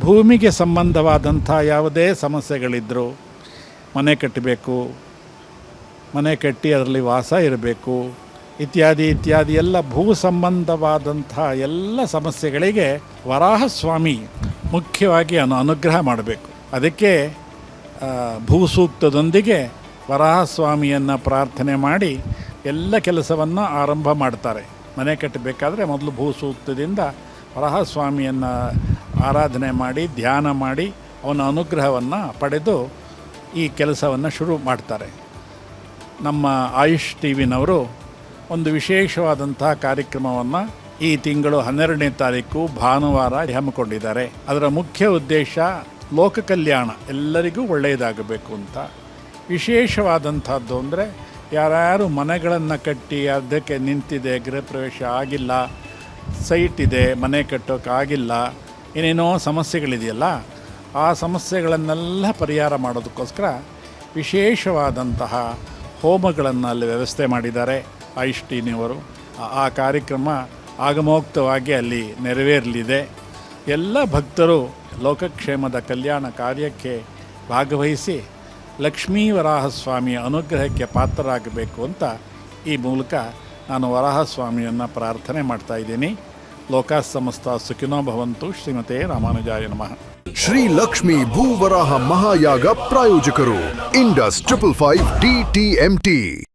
ಭೂಮಿಗೆ ಸಂಬಂಧವಾದಂಥ ಯಾವುದೇ ಸಮಸ್ಯೆಗಳಿದ್ದರೂ ಮನೆ ಕಟ್ಟಬೇಕು, ಮನೆ ಕಟ್ಟಿ ಅದರಲ್ಲಿ ವಾಸ ಇರಬೇಕು ಇತ್ಯಾದಿ ಇತ್ಯಾದಿ ಎಲ್ಲ ಭೂ ಸಂಬಂಧವಾದಂಥ ಎಲ್ಲ ಸಮಸ್ಯೆಗಳಿಗೆ ವರಾಹಸ್ವಾಮಿ ಮುಖ್ಯವಾಗಿ ಅನುಗ್ರಹ ಮಾಡಬೇಕು. ಅದಕ್ಕೆ ಭೂಸೂಕ್ತದೊಂದಿಗೆ ವರಾಹಸ್ವಾಮಿಯನ್ನು ಪ್ರಾರ್ಥನೆ ಮಾಡಿ ಎಲ್ಲ ಕೆಲಸವನ್ನು ಆರಂಭ ಮಾಡ್ತಾರೆ. ಮನೆ ಕಟ್ಟಬೇಕಾದ್ರೆ ಮೊದಲು ಭೂಸೂಕ್ತದಿಂದ ವರಾಹಸ್ವಾಮಿಯನ್ನು ಆರಾಧನೆ ಮಾಡಿ ಧ್ಯಾನ ಮಾಡಿ ಅವನ ಅನುಗ್ರಹವನ್ನು ಪಡೆದು ಈ ಕೆಲಸವನ್ನು ಶುರು ಮಾಡ್ತಾರೆ. ನಮ್ಮ ಆಯುಷ್ ಟಿ ವಿನವರು ಒಂದು ವಿಶೇಷವಾದಂಥ ಕಾರ್ಯಕ್ರಮವನ್ನು ಈ ತಿಂಗಳು 12ನೇ ತಾರೀಕು ಭಾನುವಾರ ಹಮ್ಮಿಕೊಂಡಿದ್ದಾರೆ. ಅದರ ಮುಖ್ಯ ಉದ್ದೇಶ ಲೋಕ ಕಲ್ಯಾಣ, ಎಲ್ಲರಿಗೂ ಒಳ್ಳೆಯದಾಗಬೇಕು ಅಂತ. ವಿಶೇಷವಾದಂಥದ್ದು ಅಂದರೆ ಯಾರ್ಯಾರು ಮನೆಗಳನ್ನು ಕಟ್ಟಿ ಅರ್ಧಕ್ಕೆ ನಿಂತಿದೆ, ಗೃಹ ಪ್ರವೇಶ ಆಗಿಲ್ಲ, ಸೈಟ್ ಇದೆ, ಮನೆ ಕಟ್ಟೋಕ್ಕಾಗಿಲ್ಲ, ಏನೇನೋ ಸಮಸ್ಯೆಗಳಿದೆಯಲ್ಲ, ಆ ಸಮಸ್ಯೆಗಳನ್ನೆಲ್ಲ ಪರಿಹಾರ ಮಾಡೋದಕ್ಕೋಸ್ಕರ ವಿಶೇಷವಾದಂತಹ ಹೋಮಗಳನ್ನು ಅಲ್ಲಿ ವ್ಯವಸ್ಥೆ ಮಾಡಿದ್ದಾರೆ ಆಯುಷ್ ಟಿನವರು. ಆ ಕಾರ್ಯಕ್ರಮ ಆಗಮೋಕ್ತವಾಗಿ ಅಲ್ಲಿ ನೆರವೇರಲಿದೆ. ಎಲ್ಲ ಭಕ್ತರು ಲೋಕಕ್ಷೇಮದ ಕಲ್ಯಾಣ ಕಾರ್ಯಕ್ಕೆ ಭಾಗವಹಿಸಿ ಲಕ್ಷ್ಮೀ ವರಾಹಸ್ವಾಮಿಯ ಅನುಗ್ರಹಕ್ಕೆ ಪಾತ್ರರಾಗಬೇಕು ಅಂತ ಈ ಮೂಲಕ ನಾನು ವರಾಹಸ್ವಾಮಿಯನ್ನು ಪ್ರಾರ್ಥನೆ ಮಾಡ್ತಾಯಿದ್ದೀನಿ. ಲೋಕಾ ಸಮಸ್ತ ಸುಖಿನೋ ಭವಂತು. ಶ್ರೀಮತೆ ರಾಮಾನುಜಾಯ ನಮಃ. ಶ್ರೀ ಲಕ್ಷ್ಮೀ ಭೂವರಾಹ ಮಹಾಯಾಗ ಪ್ರಾಯೋಜಕರು ಇಂಡಸ್ 555 DTMT.